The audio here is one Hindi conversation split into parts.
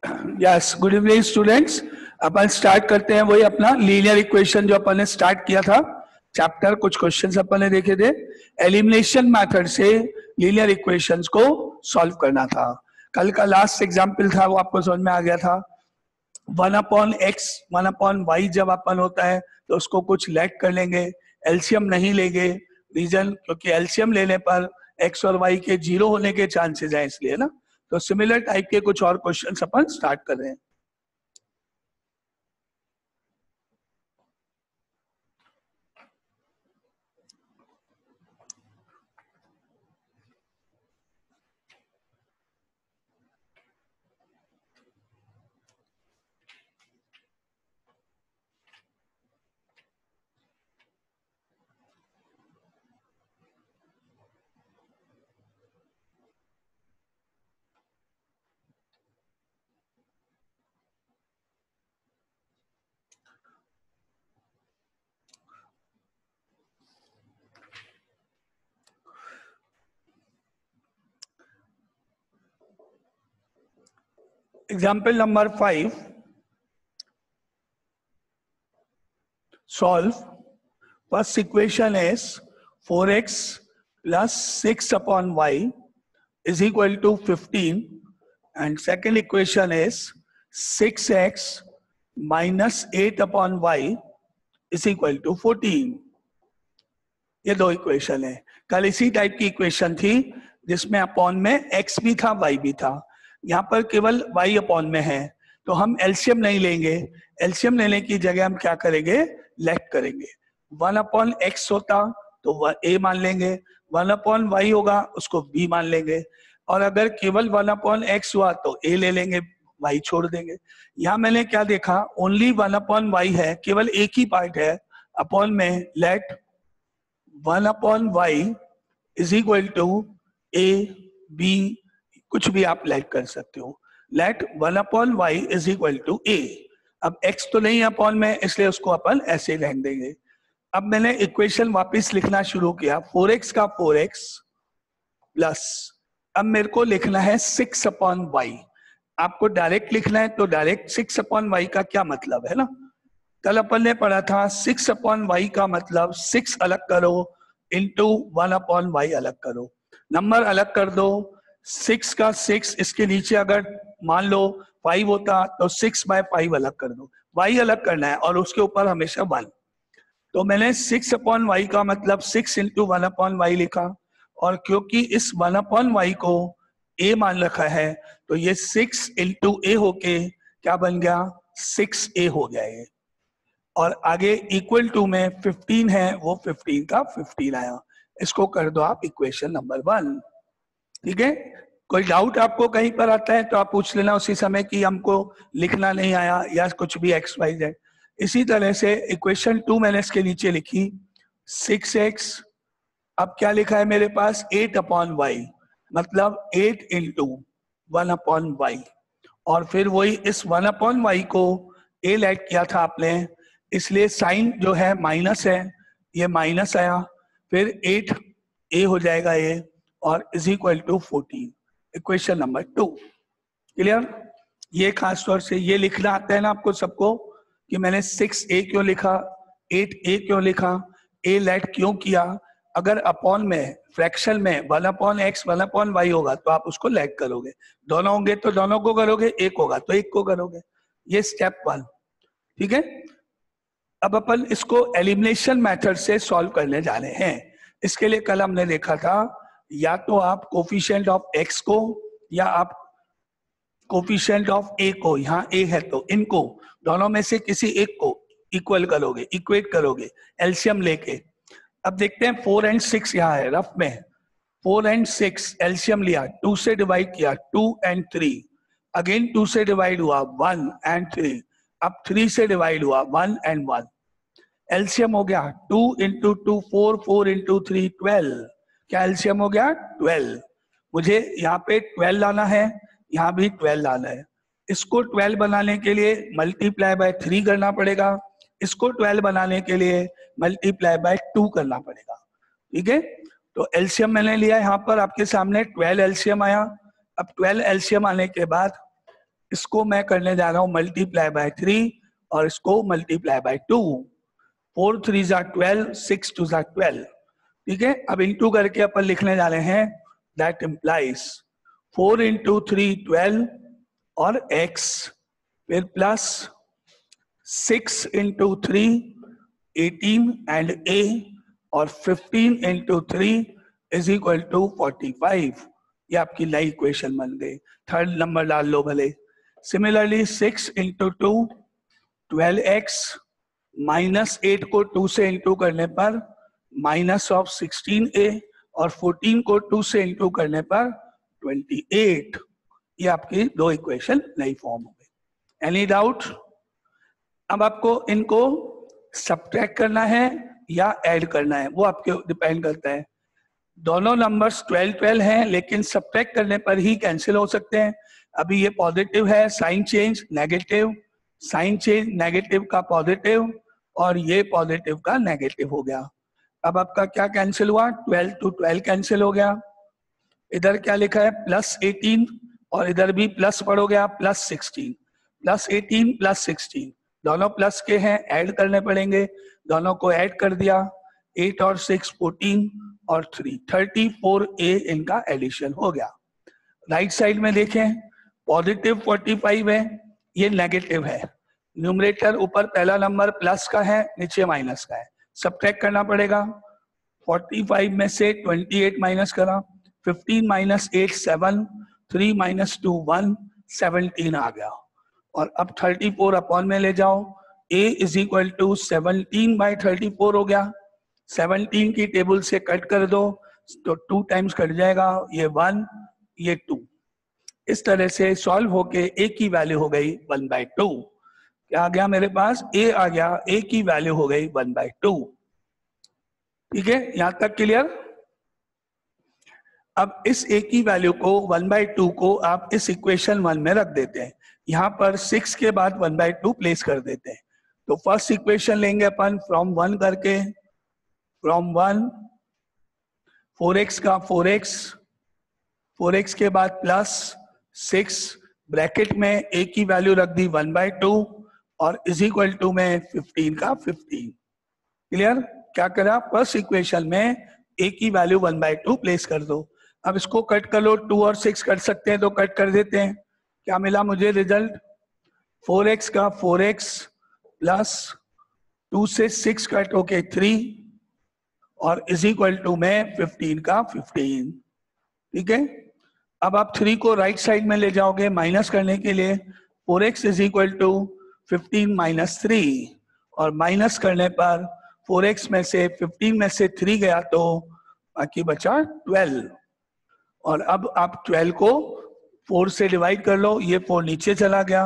Yes, good evening students. अपन स्टार्ट करते हैं वही अपना लीनियर इक्वेशन जो अपन ने स्टार्ट किया था चैप्टर। कुछ क्वेश्चंस अपन ने देखे थे, एलिमिनेशन मेथड से लीनियर इक्वेशंस को सॉल्व करना था। कल का लास्ट एग्जांपल था वो आपको समझ में आ गया था। 1/x 1/y जब अपन होता है तो उसको कुछ लेट कर लेंगे, एलसीएम नहीं लेंगे। रीजन क्योंकि एलसीएम लेने पर x और y के जीरो होने के चांसेस हैं, इसलिए ना। तो सिमिलर टाइप के कुछ और क्वेश्चंस अपन स्टार्ट कर रहे हैं। Example number 5. Solve. First equation is 4x plus 6/y is equal to 15, and second equation is 6x minus 8/y is equal to 14. ये दो इक्वेशन है। कल इसी टाइप की इक्वेशन थी जिसमें अपॉन में x भी था y भी था। यहाँ पर केवल y अपॉन में है तो हम एलसीएम नहीं लेंगे। एलसीएम लेने की जगह हम क्या करेंगे, लेट करेंगे। 1/x होता तो a मान लेंगे, 1/y होगा उसको b मान लेंगे, और अगर केवल 1/x हुआ तो a ले लेंगे, y छोड़ देंगे। यहाँ मैंने क्या देखा, ओनली 1/y है, केवल एक ही पार्ट है। अपॉन में let 1/y is equal to a b, कुछ भी आप लेट कर सकते हो। Let 1/y is equal to a। अब x तो नहीं है अपॉन में, इसलिए उसको अपन ऐसे लिख देंगे। अब मैंने इक्वेशन वापस लिखना शुरू किया, 4x का 4x प्लस, अब मेरे को लिखना है 6/y। आपको डायरेक्ट लिखना है तो डायरेक्ट 6/y का क्या मतलब है ना। कल अपन ने पढ़ा था 6/y का मतलब 6 अलग करो इंटू 1/y अलग करो, नंबर अलग कर दो। 6 का 6, इसके नीचे अगर मान लो 5 होता तो 6/5 अलग कर दो, y अलग करना है और उसके ऊपर हमेशा 1। तो मैंने 6/y का मतलब 6 इंटू 1/y लिखा, और क्योंकि इस 1/y को a मान रखा है तो ये 6 इंटू a होके क्या बन गया, 6a हो गया ये। और आगे इक्वल टू में 15 है, वो 15 का 15 आया। इसको कर दो आप इक्वेशन नंबर 1। ठीक है, कोई डाउट आपको कहीं पर आता है तो आप पूछ लेना उसी समय कि हमको लिखना नहीं आया या कुछ भी XYZ। इसी तरह से इक्वेशन 2 मैंने इसके नीचे लिखी 6x, अब क्या लिखा है मेरे पास 8/y, मतलब 8 इंटू 1/y, और फिर वही इस 1/y को a लेट किया था आपने, इसलिए साइन जो है माइनस है, ये माइनस आया, फिर 8a हो जाएगा ये, और is equal to 14। Equation number 2 clear. ये खास तौर से ये लिखना आता है ना आपको सबको कि मैंने 6a क्यों लिखा, 8a क्यों लिखा, a लेट क्यों किया। अगर अपॉन में फ्रैक्शन में 1/x 1/y होगा तो आप उसको लेट करोगे, दोनों होंगे तो दोनों को करोगे, एक होगा तो एक को करोगे। ये स्टेप 1। ठीक है, अब अपन इसको एलिमिनेशन मेथड से सॉल्व करने जा रहे हैं। इसके लिए कल हमने देखा था या तो आप कोफिशिएंट ऑफ x को या आप कोफिशिएंट ऑफ a को, यहाँ a है तो इनको दोनों में से किसी एक को इक्वल करोगे, इक्वेट करोगे एलसीएम लेके। अब देखते हैं 4 और 6 यहाँ है रफ में, 4 और 6 एलसीएम लिया, 2 से डिवाइड किया 2 और 3, अगेन 2 से डिवाइड हुआ 1 और 3, अब 3 से डिवाइड हुआ 1 और 1। एलसीएम हो गया 2 इंटू 2 4, 4 इंटू 3 12। क्या एलसीएम हो गया 12। मुझे यहाँ पे 12 लाना है, यहाँ भी 12 लाना है। इसको 12 बनाने के लिए मल्टीप्लाई बाय 3 करना पड़ेगा, इसको 12 बनाने के लिए मल्टीप्लाई बाय 2 करना पड़ेगा। ठीक है, तो एलसीएम मैंने लिया यहाँ पर आपके सामने 12 एलसीएम आया। अब 12 एलसीएम आने के बाद इसको मैं करने जा रहा हूं मल्टीप्लाई बाय 3 और इसको मल्टीप्लाई बाय 2। 4 3 जा 12, 6 2 जा 12। ठीक है, अब इंटू करके अपन लिखने जा रहे हैं दैट इम्प्लाइज 4 इंटू 3 12 और x, फिर प्लस 6 इंटू 3 18 एंड a और 15 इंटू 3 इज इक्वल टू 45। ये आपकी नई इक्वेशन बन गई। थर्ड नंबर डाल लो भले। सिमिलरली 6 इंटू 2 12x माइनस 8 को 2 से इंटू करने पर माइनस ऑफ 16a और 14 को 2 से इंटू करने पर 28। ये आपकी दो इक्वेशन नई फॉर्म हो गई। Any doubt? अब आपको इनको सब्ट्रैक्ट करना है या ऐड करना है वो आपके डिपेंड करता है। दोनों नंबर्स 12 12 हैं, लेकिन सब्ट्रैक्ट करने पर ही कैंसिल हो सकते हैं। अभी ये पॉजिटिव है, sign change negative, sign change negative का पॉजिटिव और ये पॉजिटिव का नेगेटिव हो गया। अब आपका क्या कैंसिल हुआ? 12 to 12 कैंसिल हो गया। इधर क्या लिखा है? प्लस 18 और इधर भी प्लस पढ़ोगे आप, प्लस 16। प्लस 18 प्लस 16 दोनों प्लस के हैं, ऐड करने पड़ेंगे। दोनों को ऐड कर दिया, 8 और 6 14 और 3 34a इनका एडिशन हो गया। राइट साइड में देखें, पॉजिटिव 45 है, ये नेगेटिव है। न्यूमरेटर ऊपर पहला नंबर प्लस का है, नीचे माइनस का है, सब्ट्रैक्ट करना पड़ेगा। 45 में से 28 माइनस करा, 15 माइनस 8 7, 3 माइनस 2 1, 17 आ गया। और अब 34 अपॉन में ले जाओ, a is equal to 17 by 34 हो गया। 17 की टेबल से कट कर दो तो 2 टाइम्स कट जाएगा, ये 1 ये 2। इस तरह से सॉल्व होके a की वैल्यू हो गई 1/2। क्या आ गया मेरे पास? a आ गया, a की वैल्यू हो गई 1/2। ठीक है, यहां तक क्लियर? अब इस a की वैल्यू को 1/2 को आप इस इक्वेशन 1 में रख देते हैं। यहां पर 6 के बाद 1/2 प्लेस कर देते हैं। तो फर्स्ट इक्वेशन लेंगे अपन फ्रॉम 1 करके, फ्रॉम 1 4x का 4x, 4x के बाद प्लस 6 ब्रैकेट में a की वैल्यू रख दी 1/2 और इज इक्वल टू में 15 का 15। क्लियर? क्या करा? फर्स्ट इक्वेशन में a की वैल्यू 1/2 प्लेस कर दो। अब इसको कट कर लो, 2 और 6 कर सकते हैं तो कट कर देते हैं। क्या मिला मुझे रिजल्ट? 4x का 4x प्लस 2 से 6 कट होके 3 और इज इक्वल टू में 15 का 15। ठीक है, अब आप 3 को राइट साइड में ले जाओगे माइनस करने के लिए। 4x is equal to 15 minus 3 और माइनस करने पर 4x में से 15 में से 3 गया तो बाकी बचा 12। और अब आप 12 को 4 से डिवाइड कर लो, ये 4 नीचे चला गया।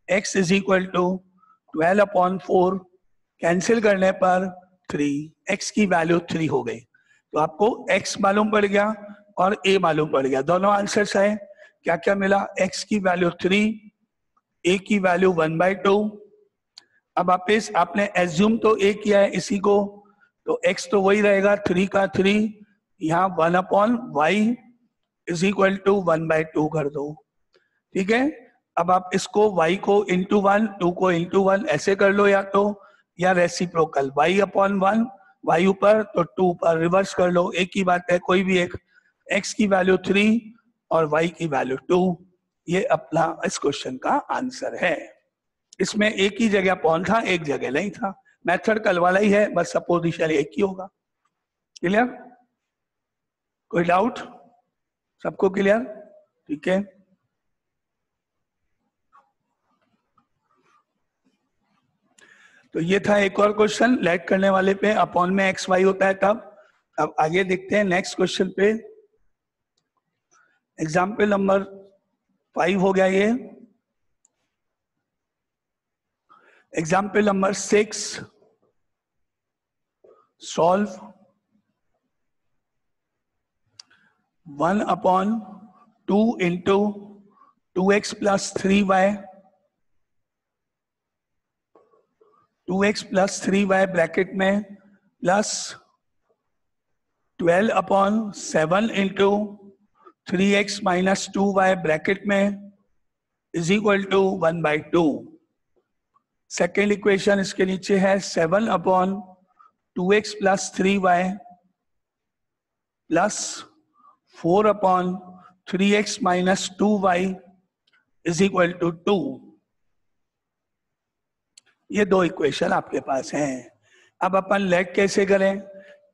x is equal to 12/4 cancel करने पर 3, x की वैल्यू 3 हो गई। तो आपको x मालूम पड़ गया और a मालूम पड़ गया, दोनों आंसर्स है। क्या क्या मिला? x की वैल्यू 3, a की वैल्यू 1/2। अब आपने एज्यूम तो a किया है इसी को, तो x तो वही रहेगा 3 का 3, यहाँ 1/y इज इक्वल टू 1/2 कर दो। ठीक है, अब आप इसको y को इंटू 1, 2 को इंटू 1 ऐसे कर लो, या रेसिप्रोकल y/1, y ऊपर तो 2 पर रिवर्स कर लो, एक ही बात है, कोई भी एक। x की वैल्यू 3 और y की वैल्यू 2, ये अपना इस क्वेश्चन का आंसर है। इसमें एक ही जगह पॉन था, एक जगह नहीं था। मेथड कल वाला ही है, बस सपोजिशन एक ही होगा। क्लियर? कोई डाउट? सबको क्लियर? ठीक है, तो ये था एक और क्वेश्चन लेट करने वाले पे, अपॉन में एक्स वाई होता है तब। अब आगे देखते हैं नेक्स्ट क्वेश्चन पे। एग्जाम्पल नंबर 5 हो गया ये। Example number 6, solve 1/2 into 2x plus 3y, 2x plus 3y bracket में plus 12/7 into 3x minus 2y bracket में is equal to 1/2। Second equation इसके नीचे है 7/2x plus 3y plus 4/3x minus 2y is equal to 2। ये दो इक्वेशन आपके पास हैं। अब अपन लेट कैसे करें?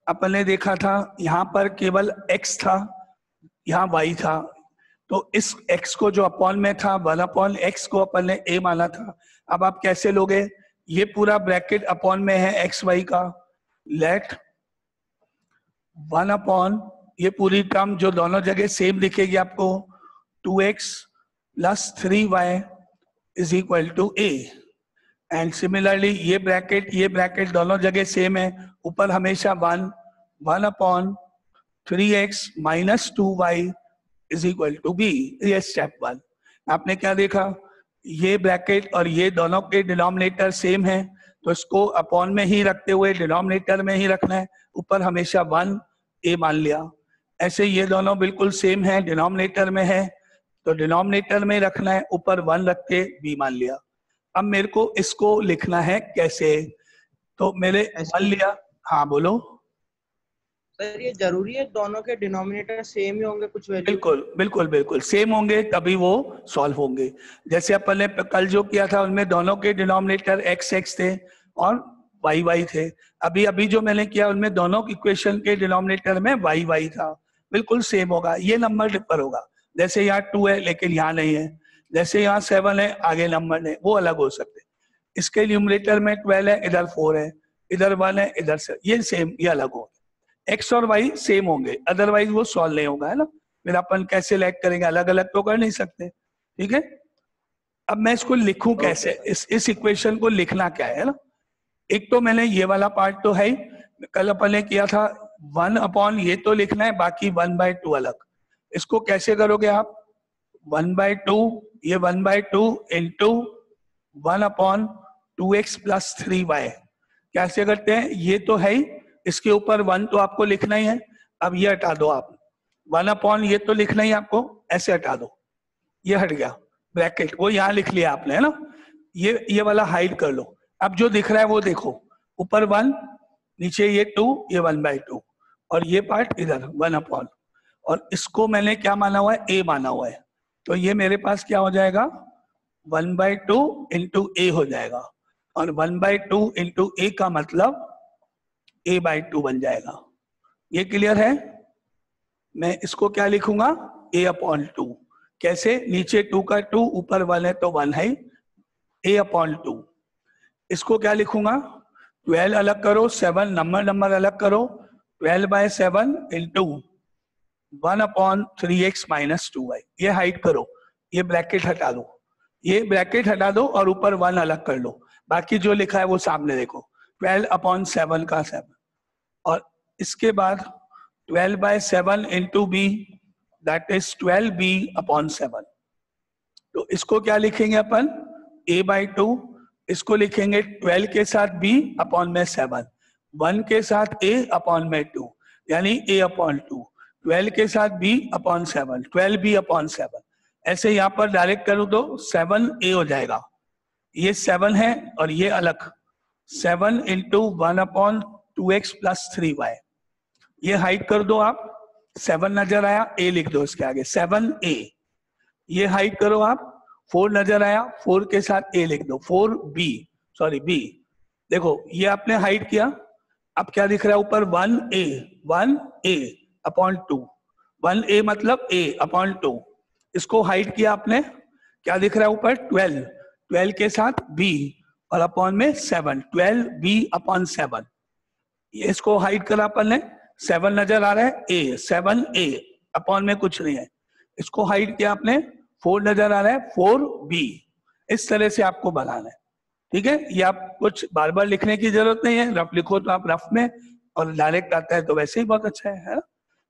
अपन ने देखा था यहां पर केवल x था, यहाँ y था, तो इस x को जो अपॉन में था 1/x को अपन ने a माना था। अब आप कैसे लोगे? ये पूरा ब्रैकेट अपॉन में है एक्स वाई का, लेट 1/, ये पूरी टर्म जो दोनों जगह सेम दिखेगी आपको, 2x plus 3y is equal to a। And similarly ये ब्रैकेट दोनों जगह सेम है, ऊपर हमेशा 1/3x minus 2y is equal to b। ये स्टेप 1। आपने क्या देखा? ये ब्रैकेट और ये दोनों के डिनोमिनेटर सेम है, तो इसको अपॉन में ही रखते हुए डिनोमिनेटर में ही रखना है, ऊपर हमेशा 1a मान लिया। ऐसे ये दोनों बिल्कुल सेम है, डिनोमिनेटर में है तो डिनोमिनेटर में रखना है, ऊपर 1 रख के b मान लिया। अब मेरे को इसको लिखना है कैसे? तो मेरे 1 लिया। हाँ बोलो सर, ये जरूरी है दोनों के डिनोमिनेटर सेम ही होंगे कुछ वैल्यू? बिल्कुल बिल्कुल बिल्कुल सेम होंगे तभी वो सॉल्व होंगे। जैसे अपन ने कल जो किया था उनमें दोनों के डिनोमिनेटर x x थे और y y थे। अभी जो मैंने किया उनमें दोनों इक्वेशन के डिनोमिनेटर में y y था, बिल्कुल सेम होगा। ये नंबर डिफर होगा, जैसे यहाँ 2 है लेकिन यहाँ नहीं है, जैसे यहाँ 7 है आगे नंबर नहीं, वो अलग हो सकते। इसके न्यूमरेटर में 12 है, इधर 4 है, इधर 1 है, इधर से ये सेम, ये अलग होगा। x और y सेम होंगे, अदरवाइज वो सॉल्व नहीं होगा, है ना। फिर अपन कैसे लैग करेंगे? अलग अलग तो कर नहीं सकते, ठीक है। अब मैं इसको लिखूं कैसे? इस इक्वेशन को लिखना क्या है ना। एक तो मैंने ये वाला पार्ट तो है ही, कल अपन ने किया था 1/, ये तो लिखना है, बाकी 1/2 अलग। इसको कैसे करोगे आप? 1/2, ये 1/2 इंटू 1/2x प्लस 3y कैसे करते हैं? ये तो है ही, इसके ऊपर 1 तो आपको लिखना ही है। अब ये हटा दो आप, 1/, ये तो लिखना ही आपको, ऐसे हटा दो, ये हट गया ब्रैकेट, वो यहाँ लिख लिया आपने, है ना। ये वाला हाइड कर लो। अब जो दिख रहा है वो देखो, ऊपर 1, नीचे ये 2, ये 1/2 और ये पार्ट इधर 1/, और इसको मैंने क्या माना हुआ है? a माना हुआ है। तो ये मेरे पास क्या हो जाएगा? 1/2 इंटू a हो जाएगा, और 1/2 इंटू a का मतलब a/2 बन जाएगा। ये क्लियर है? मैं इसको क्या लिखूंगा? a/2। कैसे? नीचे 2 का 2, ऊपर 1 है तो 1 है, a/2। इसको क्या लिखूंगा? 12 अलग करो, 7 नंबर अलग करो, 12/7 इंटू 1/3x माइनस 2y। ये हाइड करो, ये ब्रैकेट हटा दो, ये ब्रैकेट हटा दो और ऊपर 1 अलग कर लो। बाकी जो लिखा है वो सामने देखो, 12/7 का 7, और इसके बाद 12/7 into b, that is 12b/7। तो इसको क्या लिखेंगे अपन? a/2। इसको लिखेंगे 12 के साथ b/7, 1 के साथ a/2, यानी a/2, 12 के साथ b/7, 12b/7। ऐसे यहाँ पर डायरेक्ट करूँ तो 7a हो जाएगा। ये 7 है और ये अलग, 7 इंटू 1/2x प्लस 3y। ये हाइड कर दो आप, 7 नजर आया, a लिख दो इसके आगे, 7a। ये हाइड करो आप, 4 नजर आया, 4 के साथ a लिख दो, 4b, सॉरी b। देखो ये आपने हाइड किया, अब क्या दिख रहा है ऊपर? 1a/2, 1a मतलब a/2। इसको हाइड किया आपने, क्या दिख रहा है ऊपर? 12, 12 के साथ b और अपॉन में 7, 12b/7। इसको हाइड करा अपन ने, 7 नजर आ रहा है, a, 7a, अपॉन में कुछ नहीं है। इसको हाइड किया आपने, 4 नजर आ रहा है, 4b। इस तरह से आपको बनाना है, ठीक है। ये आप कुछ बार बार लिखने की जरूरत नहीं है, रफ लिखो तो आप रफ में, और डायरेक्ट आता है तो वैसे ही बहुत अच्छा है ना।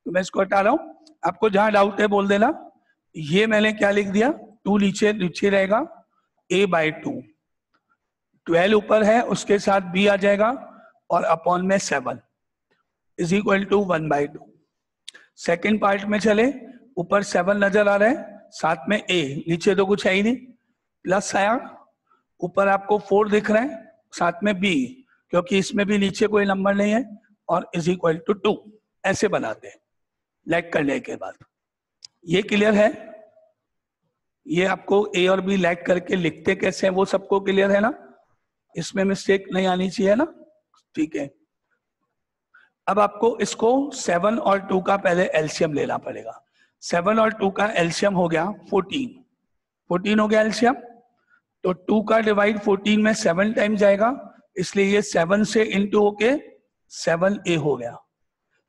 तो मैं इसको हटा रहा हूँ, आपको जहां डाउट है बोल देना। ये मैंने क्या लिख दिया? 2 नीचे रहेगा, a/2, 12 ऊपर है, उसके साथ b आ जाएगा, और अपॉन में 7 is equal to 1/2। Second part में चले, ऊपर 7 नजर आ रहा है, साथ में a, नीचे तो कुछ है ही नहीं, प्लस आया, ऊपर आपको 4 दिख रहा है, साथ में b, क्योंकि इसमें भी नीचे कोई नंबर नहीं है, और इज इक्वल टू 2 ऐसे बनाते हैं लैग करने के बाद। ये क्लियर है? ये आपको a और b लैग करके लिखते कैसे हैं वो सबको क्लियर है ना? इसमें मिस्टेक नहीं आनी चाहिए ना? ठीक है। अब आपको इसको 7 और 2 का पहले एलसीएम लेना पड़ेगा। 7 और 2 का एलसीएम हो गया 14 हो गया एलसीएम, तो 2 का डिवाइड 14 में 7 टाइम जाएगा, इसलिए ये 7 से इंटू होके 7a हो गया।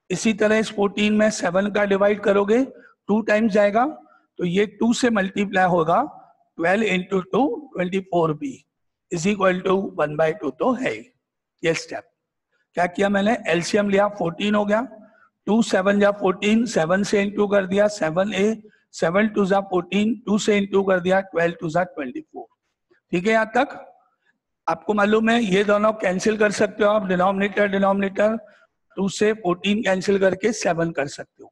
इसी तरह इस 14 में 7 का डिवाइड करोगे 2 टाइम जाएगा, तो ये 2 से मल्टीप्लाई होगा 12 into 2 24b is equal to 1/2 तो है ये स्टेप। क्या किया मैंने? एलसीएम लिया, 14 हो गया, 2 7 जा 14, 7 से इंटू कर दिया 7a, 7 2 जा 14, 2 से इंटू कर दिया 12 2 जा 24। ठीक है, यहाँ तक आपको मालूम है? ये दोनों कैंसिल कर सकते हो आप, डिनोमिनेटर 2 से 14 कैंसिल करके 7 कर सकते हो,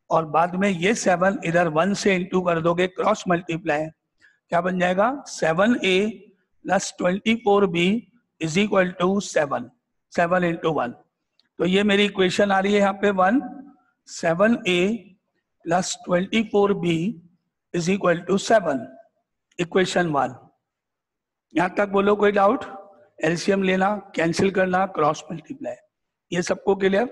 और बाद में ये 7 इधर 1 से इंटू कर दोगे, क्रॉस मल्टीप्लाई, क्या बन जाएगा? 7a plus 24b is equal to 7 into 1। तो ये मेरी इक्वेशन आ रही है यहाँ पे 1, 7a plus 24b is equal to 7, equation 1। यहां तक बोलो कोई डाउट? एलसीएम लेना, कैंसिल करना, क्रॉस मल्टीप्लाई, ये सबको क्लियर?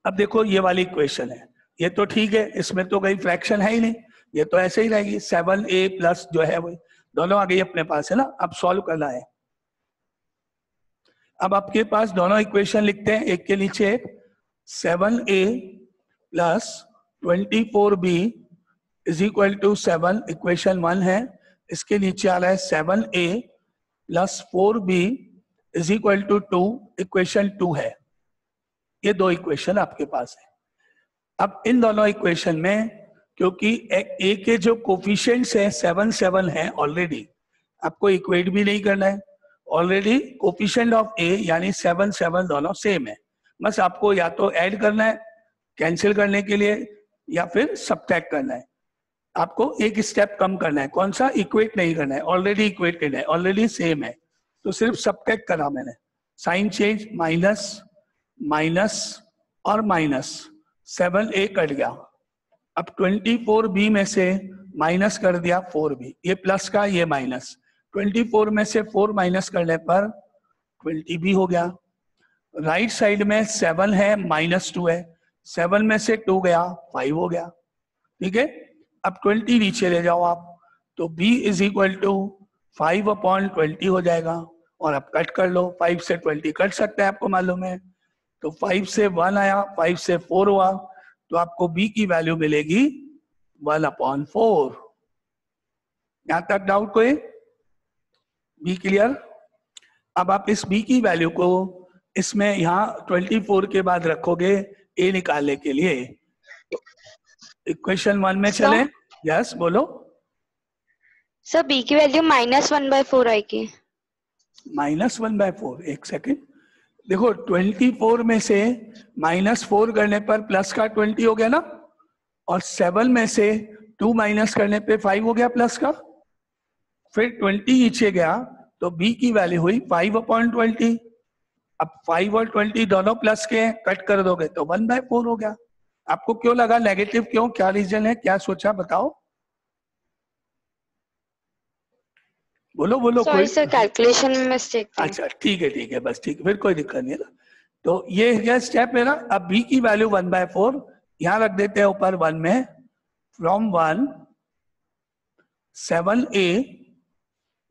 अब देखो ये वाली इक्वेशन है, ये तो ठीक है, इसमें तो कोई फ्रैक्शन है ही नहीं, ये तो ऐसे ही रहेगी। 7a प्लस जो है वही दोनों आ गई अपने पास है ना, अब सॉल्व करना है। अब आपके पास दोनों इक्वेशन लिखते हैं एक के नीचे एक। 7a plus 24b is equal to 7, equation 1 है। इसके नीचे आ रहा है 7a plus 4b is equal to 2, equation 2 है। ये दो इक्वेशन आपके पास है। अब इन दोनों इक्वेशन में क्योंकि a के जो कोफिशिएंट्स हैं 7 7 है ऑलरेडी, आपको इक्वेट भी नहीं करना है, ऑलरेडी कोफिशिएंट ऑफ a यानी 7 7 दोनों सेम है, बस आपको या तो ऐड करना है कैंसिल करने के लिए या फिर सब्ट्रैक्ट करना है। आपको एक स्टेप कम करना है, कौन सा? इक्वेट नहीं करना है, ऑलरेडी इक्वेटेड है, ऑलरेडी सेम है, तो सिर्फ सब्ट्रैक्ट करा मैंने, साइन चेंज, माइनस माइनस और माइनस, 7a कट गया। अब 24b में से माइनस कर दिया 4b, ये प्लस का ये माइनस, 24 में से 4 माइनस करने पर 20b हो गया। राइट साइड में 7 है -2 है, 7 में से 2 गया 5 हो गया। ठीक है, अब 20 नीचे ले जाओ आप, तो b इज इक्वल टू 5/20 हो जाएगा, और अब कट कर लो, 5 से 20 कट सकता है आपको मालूम है, तो 5 से 1 आया, 5 से 4 हुआ, तो आपको b की वैल्यू मिलेगी 1/4। यहां तक डाउट कोई? b clear? अब आप इस b की वैल्यू को इसमें यहाँ 24 के बाद रखोगे a निकालने के लिए। इक्वेशन 1 में चले, यस बोलो सर। b की वैल्यू -1/4 आएगी। -1/4, एक सेकेंड देखो, 24 में से -4 करने पर प्लस का 20 हो गया ना, और 7 में से 2 माइनस करने पे 5 हो गया प्लस का, फिर 20 नीचे गया, तो b की वैल्यू हुई 5/20। अब 5 और 20 दोनों प्लस के हैं, कट कर दोगे तो 1/4 हो गया। आपको क्यों लगा नेगेटिव, क्यों, क्या रीजन है, क्या सोचा बताओ, बोलो बोलो। सॉरी सर, कैलकुलेशन में मिस्टेक थी। अच्छा ठीक है बस ठीक है, फिर कोई दिक्कत नहीं है ना। तो ये क्या स्टेप है ना। अब b की वैल्यू 1/4 यहां रख देते हैं ऊपर 1 में, फ्रॉम 1 7a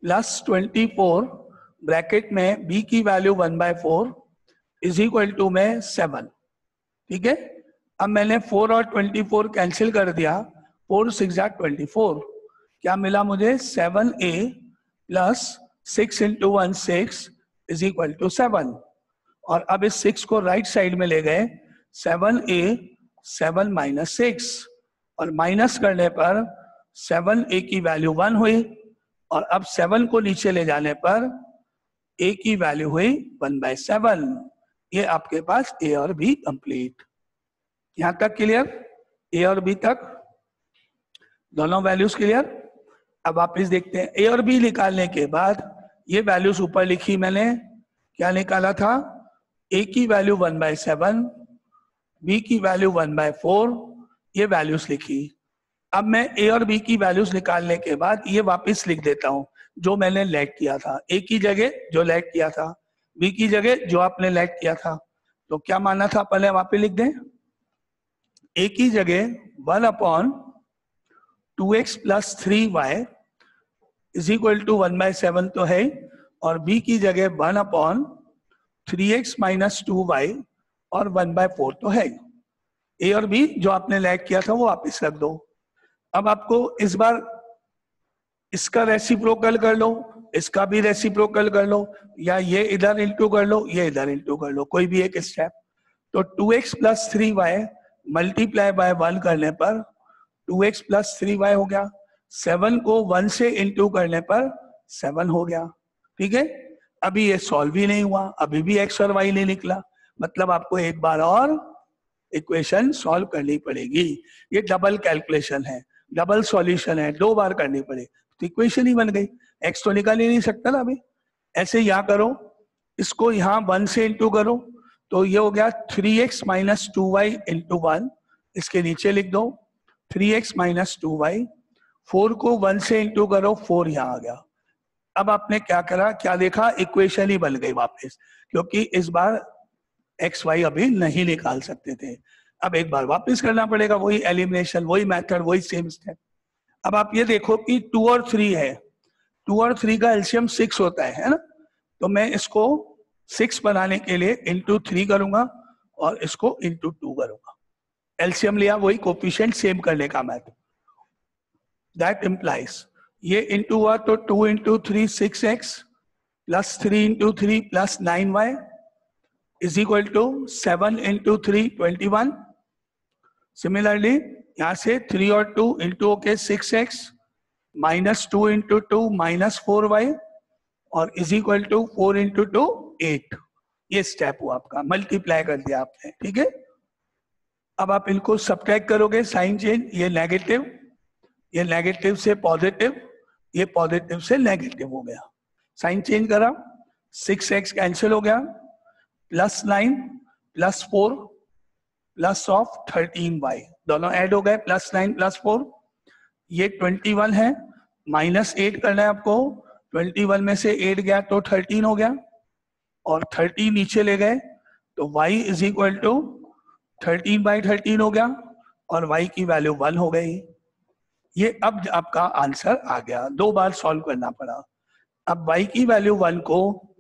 प्लस 24 ब्रैकेट में b की वैल्यू 1/4 इज इक्वल टू में 7। ठीक है, अब मैंने 4 और 24 कैंसिल कर दिया, 4 6 24, क्या मिला मुझे? 7a plus 6 into 1 6 is equal to 7। और अब इस 6 को राइट साइड में ले गए, 7a 7 माइनस 6, और माइनस करने पर 7a की वैल्यू 1 हुई, और अब 7 को नीचे ले जाने पर a की वैल्यू हुई 1/7। ये आपके पास a और b कंप्लीट। यहां तक क्लियर? a और b तक दोनों वैल्यूज क्लियर? अब वापिस देखते हैं, ए और बी निकालने के बाद ये वैल्यूज ऊपर लिखी मैंने, क्या निकाला था, ए की वैल्यू 1/7, बी की वैल्यू 1/4, ये वैल्यूज लिखी। अब मैं ए और बी की वैल्यूज निकालने के बाद ये वापस लिख देता हूं जो मैंने लेट किया था, ए की जगह जो लेट किया था, बी की जगह जो आपने लेट किया था। तो क्या माना था, पहले वापस लिख दें, ए की जगह 1/2x + 3y is equal to 1/7 तो है, और बी की जगह 1/3x - 2y और 1/4 तो है। ए और बी जो आपने लेट किया था वो वापस रख दो। अब आपको इस बार इसका रेसिप्रोकल कर लो, इसका भी रेसिप्रोकल कर लो, या ये इधर इंटू कर लो, ये इधर इंटू कर लो, कोई भी एक स्टेप। तो 2x + 3y मल्टीप्लाई बाय 1 करने पर 2x + 3y हो गया, 7 को 1 से इंटू करने पर 7 हो गया। ठीक है, अभी ये सॉल्व ही नहीं हुआ, अभी भी x और y नहीं निकला, मतलब आपको एक बार और इक्वेशन सॉल्व करनी पड़ेगी। ये डबल कैलकुलेशन है, डबल सॉल्यूशन है, 2 बार करनी पड़े तो इक्वेशन ही बन गई। x तो निकाल ही नहीं सकता ना अभी। ऐसे यहाँ करो, इसको यहाँ 1 से इंटू करो, तो ये हो गया 3x - 2y × 1, इसके नीचे लिख दो 3x - 2y। 4 को 1 से इंटू करो, 4 यहाँ आ गया। अब आपने क्या करा, क्या देखा, इक्वेशन ही बन गई वापस, क्योंकि इस बार एक्स वाई अभी नहीं निकाल सकते थे। अब एक बार वापस करना पड़ेगा, वही एलिमिनेशन, वही मेथड, वही सेम स्टेप। अब आप ये देखो कि 2 और 3 है, 2 और 3 का एलसीएम 6 होता है ना, तो मैं इसको 6 बनाने के लिए इंटू 3 करूंगा और इसको इंटू 2 करूंगा। एलसीएम लिया, वही कोफिशिएंट सेम करने का मेथड। दैट इम्प्लाइज ये इंटू हुआ तो 2 × 3 6x + 3 × 3 + 9y is equal to 7 × 3 21। Similarly यहां से 3 और 2 इंटू होके 6x -2 × 2 -4y और इज इक्वल टू 4 × 2 8। ये स्टेप हुआ आपका, मल्टीप्लाई कर दिया आपने। ठीक है, अब आप इनको सब्ट्रैक्ट करोगे, साइन चेंज, ये नेगेटिव, ये नेगेटिव से पॉजिटिव, ये पॉजिटिव से नेगेटिव हो गया। साइन चेंज करा, 6x कैंसिल हो गया, +9 + 4 +13y दोनों ऐड हो गए, +9 + 4, ये 21 है, -8 करना है आपको, 21 में से 8 गया तो 13 हो गया, और 13 नीचे ले गए तो y इज इक्वल टू 13/13 हो गया, और y की वैल्यू 1 हो गई। ये अब आपका आंसर आ गया, 2 बार सॉल्व करना पड़ा। अब y की वैल्यू 1 को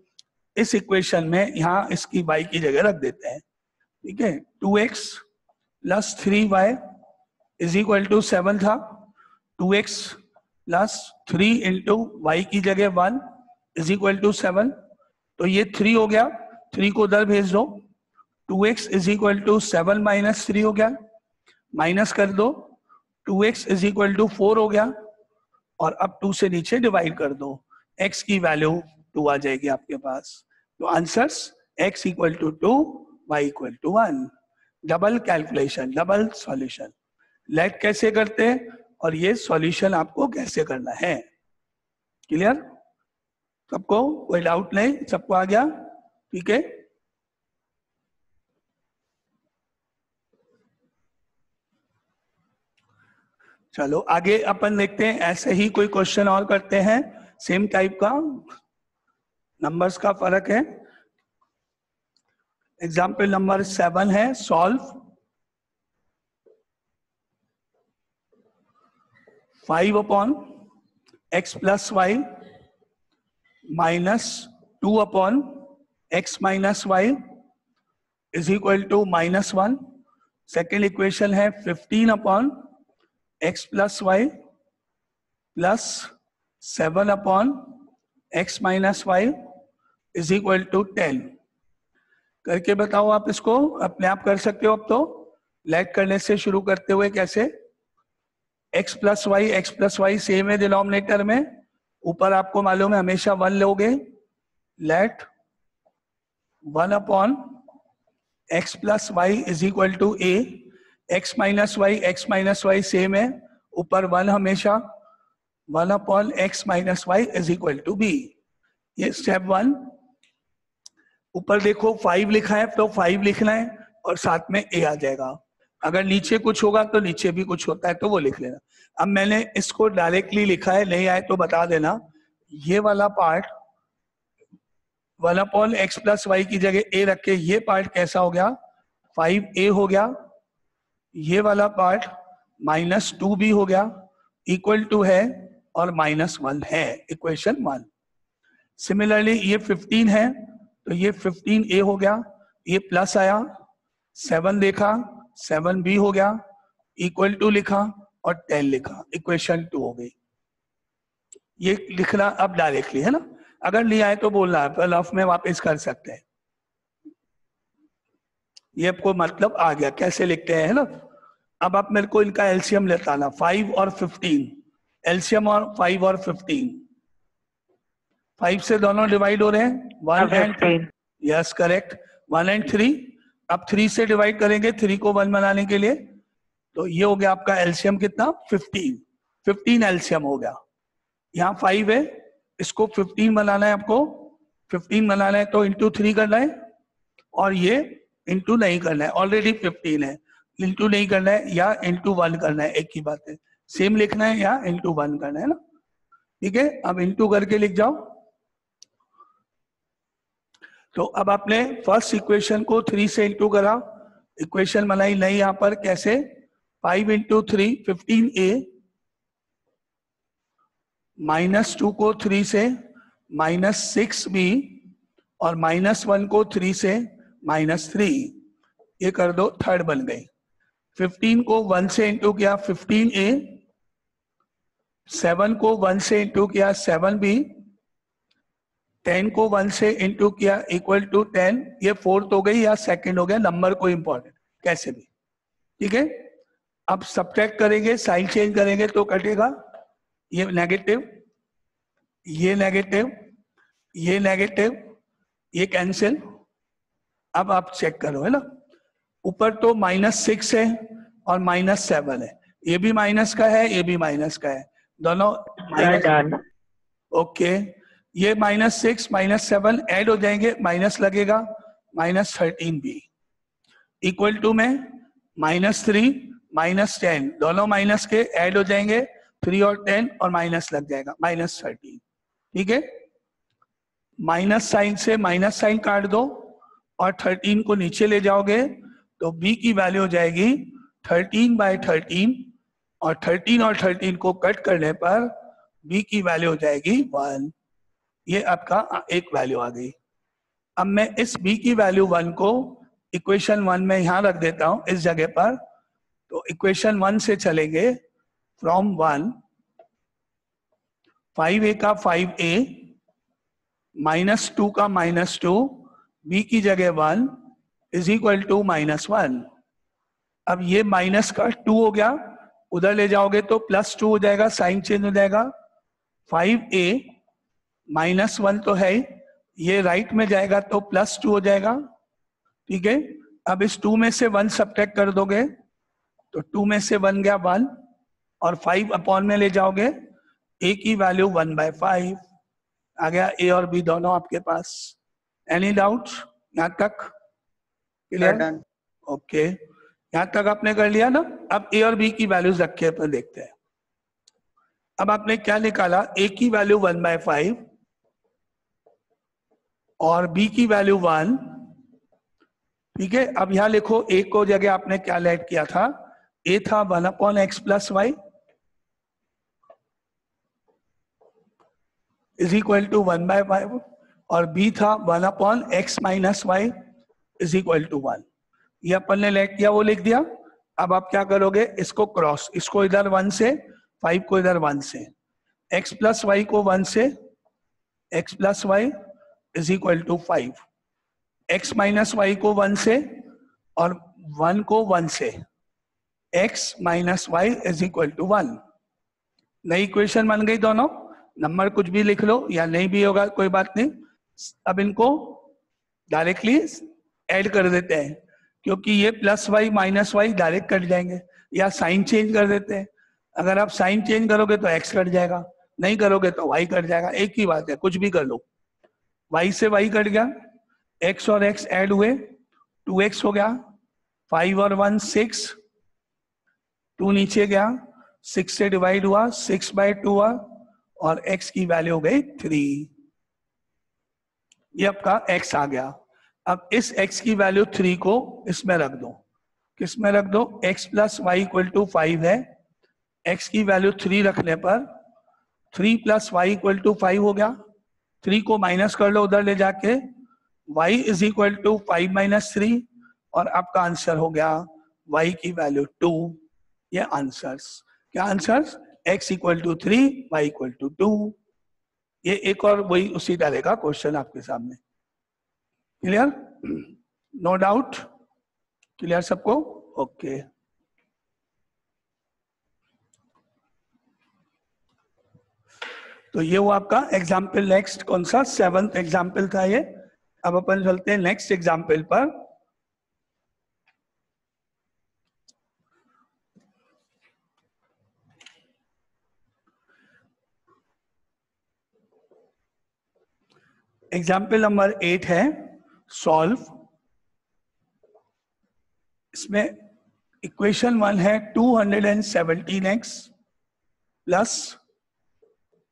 इस इक्वेशन में यहाँ इसकी y की जगह रख देते हैं। ठीक है, 2x + 3y is equal to 7 था, 2x + 3 × y की जगह 1 इज इक्वल टू 7, तो ये 3 हो गया, 3 को उधर भेज दो, 2x इज इक्वल टू 7 - 3 हो गया, माइनस कर दो, 2x इज इक्वल टू 4 हो गया, और अब 2 से नीचे डिवाइड कर दो, x की वैल्यू 2 आ जाएगी आपके पास। तो answers x equal to 2, y equal to 1। Double calculation, double solution. Let कैसे करते हैं और ये सॉल्यूशन आपको कैसे करना है, क्लियर? सबको कोई डाउट नहीं, सबको आ गया? ठीक है, चलो आगे अपन देखते हैं। ऐसे ही कोई क्वेश्चन और करते हैं, सेम टाइप का, नंबर्स का फर्क है। एग्जाम्पल नंबर 7 है, solve 5/x + y -2/x - y is equal to -1। Second equation है 15/x + y + 7/x - y is equal to 10। करके बताओ आप, इसको अपने आप कर सकते हो। अब तो लेट करने से शुरू करते हुए कैसे, x + y सेम है डिनोमिनेटर में, ऊपर आपको मालूम है हमेशा 1 लोगे, let 1/x + y is equal to a, x - y same है, ऊपर 1 हमेशा, 1/x - y is equal to b। ये स्टेप 1। ऊपर देखो 5 लिखा है तो 5 लिखना है और साथ में a आ जाएगा। अगर नीचे कुछ होगा तो नीचे भी कुछ होता है तो वो लिख लेना। अब मैंने इसको डायरेक्टली लिखा है, नहीं आए तो बता देना। ये वाला पार्ट 1/x + y की जगह a रख के ये पार्ट कैसा हो गया, 5a हो गया। ये वाला पार्ट -2b हो गया, इक्वल टू है और -1 है, इक्वेशन 1। सिमिलरली ये 15 है तो ये 15a हो गया, ये प्लस आया, 7 देखा 7b हो गया, इक्वल टू लिखा और 10 लिखा, इक्वेशन 2 हो गई। ये लिखना अब डायरेक्टली है ना, अगर नहीं आए तो बोलना है, पर रफ में वापस कर सकते हैं। ये आपको मतलब आ गया कैसे लिखते हैं, है ना। अब आप मेरे को इनका एलसीएम लेता ना, 5 और 15, एलसीएम और 5 और 15, 5 से दोनों डिवाइड हो रहे हैं, 1 एंड 3, यस करेक्ट, 1 एंड 3। अब 3 से डिवाइड करेंगे 3 को 1 बनाने के लिए, तो ये हो गया आपका एलसीएम कितना, 15 एलसीएम हो गया। यहाँ 5 है, इसको 15 बनाना है आपको, 15 बनाना है तो इंटू 3 करना है, और ये इंटू नहीं करना है, ऑलरेडी 15 है, इंटू नहीं करना है या इंटू 1 करना है, एक ही बात है, सेम लिखना है या इंटू 1 करना है ना, ठीक है। अब इंटू करके लिख जाओ। तो अब आपने फर्स्ट इक्वेशन को 3 से इंटू करा, इक्वेशन बनाई नहीं यहाँ पर, कैसे, 5 × 3 15a, -2 को 3 से -6b, और -1 को 3 से -3, ये कर दो, थर्ड बन गई। 15 को 1 से इंटू किया 15a, 7 को 1 से इंटू किया 7b, 10 को 1 से इंटू किया इक्वल टू 10, ये फोर्थ हो गई या सेकंड हो गया, नंबर को इंपॉर्टेंट कैसे भी, ठीक है। अब सब्ट्रैक्ट करेंगे, साइन चेंज करेंगे तो कटेगा, ये नेगेटिव, ये नेगेटिव, ये नेगेटिव, ये कैंसिल। अब आप चेक करो, है ना, ऊपर तो -6 है और -7 है, ये भी माइनस का है, ये भी माइनस का है, दोनों माइनस, ओके। ये -6 -7 ऐड हो जाएंगे, माइनस लगेगा, -13 भी, इक्वल टू में -3 -10, दोनों माइनस के ऐड हो जाएंगे, 3 और 10 और माइनस लग जाएगा, -13, ठीक है। माइनस साइन से माइनस साइन काट दो और 13 को नीचे ले जाओगे तो b की वैल्यू हो जाएगी 13/13, और 13 और 13 को कट करने पर b की वैल्यू हो जाएगी 1। ये आपका एक वैल्यू आ गई। अब मैं इस b की वैल्यू 1 को इक्वेशन 1 में यहां रख देता हूं इस जगह पर, तो इक्वेशन 1 से चलेंगे, फ्रॉम 1, 5a का 5a, -2 का -2, b की जगह 1 इज इक्वल टू -1। अब ये माइनस का 2 हो गया, उधर ले जाओगे तो +2 हो जाएगा, साइन चेंज हो जाएगा, 5a -1 तो है, ये राइट में जाएगा तो +2 हो जाएगा, ठीक है। अब इस 2 में से 1 सब्ट्रैक्ट कर दोगे तो 2 में से 1 गया 1, और 5 अपॉन में ले जाओगे, a की वैल्यू 1/5 आ गया, a और b दोनों आपके पास। एनी डाउट यहां तक, क्लियर, ओके, यहां तक आपने कर लिया ना। अब a और b की वैल्यूज रखे पर देखते हैं। अब आपने क्या निकाला, a की वैल्यू 1/5 और b की वैल्यू 1, ठीक है। अब यहां लिखो, a को जगह आपने क्या लेट किया था, a था 1/x + y is equal to 1/5, और b था 1/x - y is equal to 1। ये अपन ने लेट किया, वो लिख दिया। अब आप क्या करोगे, इसको क्रॉस, इसको इधर 1 से, 5 को इधर 1 से, x + y को 1 से, x + y is equal to 5, x - y को 1 से और 1 को 1 से, x - y is equal to 1। नई इक्वेशन बन गई दोनों, नंबर कुछ भी लिख लो या नहीं भी होगा कोई बात नहीं। अब इनको डायरेक्टली ऐड कर देते हैं, क्योंकि ये +y -y डायरेक्ट कट जाएंगे, या साइन चेंज कर देते हैं। अगर आप साइन चेंज करोगे तो x कट जाएगा, नहीं करोगे तो y कट जाएगा, एक ही बात है, कुछ भी कर लो। y से y कट गया, x और x ऐड हुए, 2x हो गया, 5 और 1 6, 2 नीचे गया, 6 से डिवाइड हुआ, 6/2 हुआ, और x की वैल्यू हो गई 3। ये आपका x आ गया। अब इस x की वैल्यू 3 को इसमें रख दो। किस में रख दो? x plus y equal to 5 है, x की वैल्यू 3 रखने पर 3 प्लस वाई इक्वल टू 5 हो गया। 3 को माइनस कर लो उधर ले जाके, y is equal to 5 minus 3, और आपका आंसर हो गया y की वैल्यू 2। ये आंसर्स, क्या answers? x equal to 3, y equal to 2। ये एक और वही उसी तरह का क्वेश्चन आपके सामने। क्लियर? No doubt? क्लियर सबको? ओके। तो ये वो आपका एग्जाम्पल। नेक्स्ट कौन सा? 7th एग्जाम्पल था ये। अब अपन चलते हैं नेक्स्ट एग्जाम्पल पर। एग्जाम्पल नंबर 8 है सॉल्व। इसमें इक्वेशन 1 है 217x plus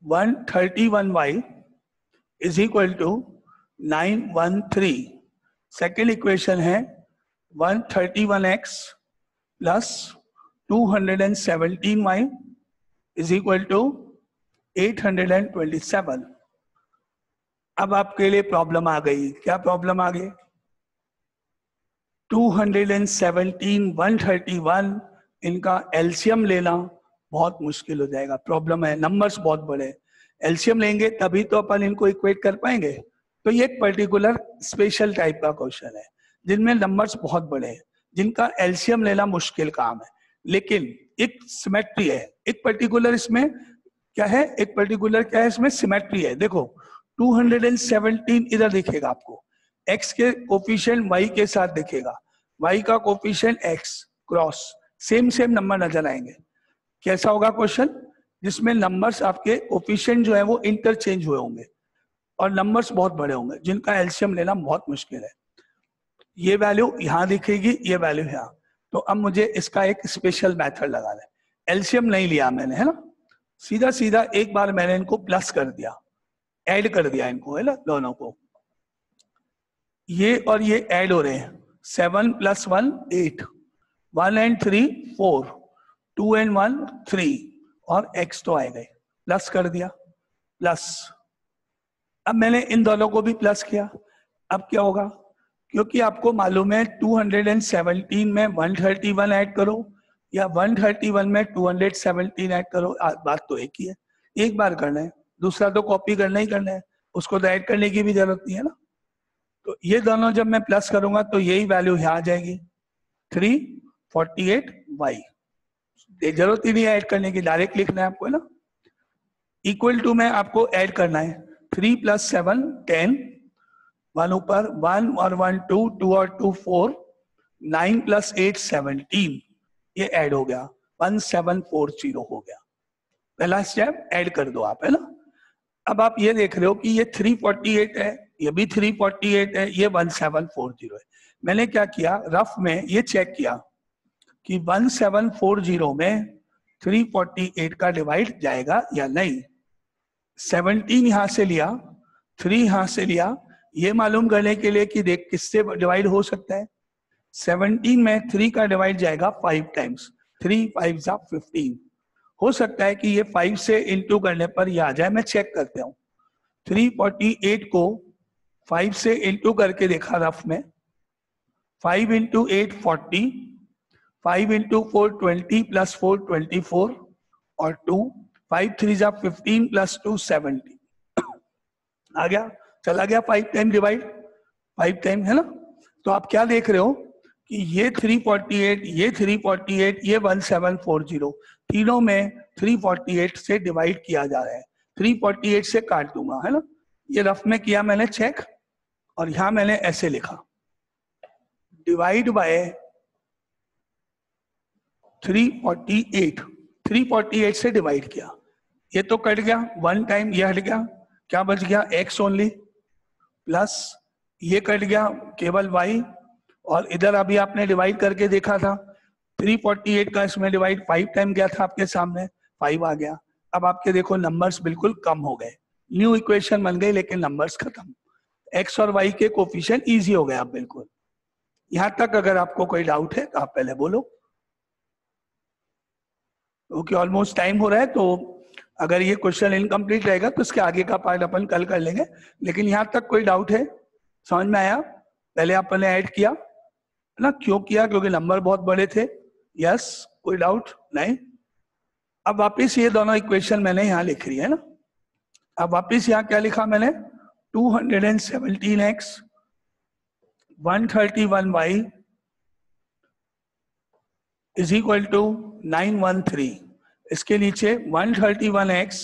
131y is equal to 913। Second equation है 131x plus 217y is equal to 827। अब आपके लिए प्रॉब्लम आ गई। क्या प्रॉब्लम आ गई? 217, 131, इनका एलसीएम लेना बहुत मुश्किल हो जाएगा। प्रॉब्लम है, नंबर्स बहुत बड़े। एलसीएम लेंगे तभी तो अपन इनको इक्वेट कर पाएंगे। तो ये एक पर्टिकुलर स्पेशल टाइप का क्वेश्चन है जिनमें नंबर्स बहुत बड़े हैं, जिनका एलसीएम लेना मुश्किल काम है। लेकिन एक सिमेट्री है, एक पर्टिकुलर इसमें क्या है, एक पर्टिकुलर क्या है इसमें सिमेट्री है। देखो 217 इधर दिखेगा आपको, x के कोफिशिएंट y के साथ दिखेगा, y का coefficient x cross, same same number नजर आएंगे। कैसा होगा क्वेश्चन? जिसमें नंबर्स आपके कोफिशिएंट जो है वो इंटरचेंज हुए होंगे और नंबर्स बहुत बड़े होंगे, जिनका एलसीएम लेना बहुत मुश्किल है। ये वैल्यू यहाँ दिखेगी, ये वैल्यू यहाँ। तो अब मुझे इसका एक स्पेशल मेथड लगाना है। एलसीएम नहीं लिया मैंने, है ना, सीधा सीधा एक बार मैंने इनको प्लस कर दिया, ऐड कर दिया इनको, है ना, दोनों को। ये और ये ऐड हो रहे हैं, 7 + 1 8, 1 and 3 4, 2 and 1 3, और x तो आएगा, प्लस कर दिया, प्लस। अब मैंने इन दोनों को भी प्लस किया। अब क्या होगा? क्योंकि आपको मालूम है 217 में 131 ऐड करो या 131 में 217 ऐड करो, बात तो एक ही है। एक बार करना है, दूसरा तो कॉपी करना ही करना है, उसको तो ऐड करने की भी जरूरत नहीं है ना। तो ये दोनों जब मैं प्लस करूंगा तो यही वैल्यू यहाँ आ जाएगी, 348y। जरूरत ही नहीं है ऐड करने की, डायरेक्ट लिखना है आपको, है ना। इक्वल टू में आपको ऐड करना है, 3 + 7 10, 1 ऊपर, 1 और 1 2, 2 और 2 4, 9 + 8 17, ये ऐड हो गया, 1740 हो गया। पहला स्टेप ऐड कर दो आप, है ना। अब आप ये देख रहे हो कि ये 348 है, ये भी 348 है, ये 1740 है। मैंने क्या किया, रफ में ये चेक किया कि 1740 में 348 का डिवाइड जाएगा या नहीं। 17 यहां से लिया, 3 यहां से लिया, ये मालूम करने के लिए कि देख किससे डिवाइड हो सकता है। 17 में 3 का डिवाइड जाएगा 5 टाइम्स, 3 5 = 15। हो सकता है कि ये 5 से इंटू करने पर ये आ जाए। मैं चेक करते हूँ, 348 को 5 से इंटू करके देखा रफ में, 5 × 8 40, 5 × 4 20 + 4 24 और 2, 5 3 = 15 + 2 70। आ गया, चला गया 5 टाइम डिवाइड, 5 टाइम, है ना। तो आप क्या देख रहे हो कि ये 348, ये 348, ये 1740, तीनों में 348 से डिवाइड किया जा रहा है। 348 से काट दूंगा, है ना। ये रफ में किया मैंने चेक, और यहां मैंने ऐसे लिखा, डिवाइड बाय 348, 348 से डिवाइड किया। ये तो कट गया, 1 टाइम ये हट गया, क्या बच गया x ओनली, प्लस ये कट गया केवल y, और इधर अभी आपने डिवाइड करके देखा था 348 का इसमें डिवाइड 5 टाइम गया था आपके सामने, 5 आ गया। अब आपके देखो नंबर्स बिल्कुल कम हो गए, न्यू इक्वेशन बन गई लेकिन नंबर्स खत्म, x और y के कोफिशिएंट इजी हो गए आप बिल्कुल। यहां तक अगर आपको कोई डाउट है तो आप पहले बोलो, ओके ऑलमोस्ट टाइम हो रहा है, तो अगर ये क्वेश्चन इनकम्प्लीट रहेगा तो इसके आगे का पार्ट अपन कल कर लेंगे। लेकिन यहां तक कोई डाउट है, समझ में आया? पहले अपन ने ऐड किया ना, क्यों किया? क्योंकि नंबर बहुत बड़े थे। यस, कोई डाउट नहीं? अब वापिस ये दोनों इक्वेशन मैंने यहाँ लिख रही है ना, अब वापिस यहाँ क्या लिखा मैंने, 217x 131y is equal to 913, इसके नीचे 131x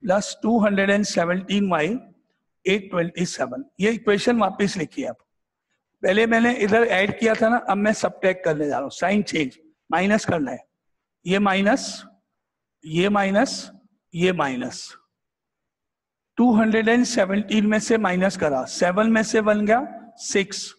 प्लस 217y 827, ये इक्वेशन वापिस लिखी है। अब पहले मैंने इधर ऐड किया था ना, अब मैं सबट्रैक्ट करने जा रहा हूं, साइन चेंज, माइनस करना है, ये माइनस, ये माइनस, ये माइनस, 217 में से माइनस करा, 7 में से बन गया 6,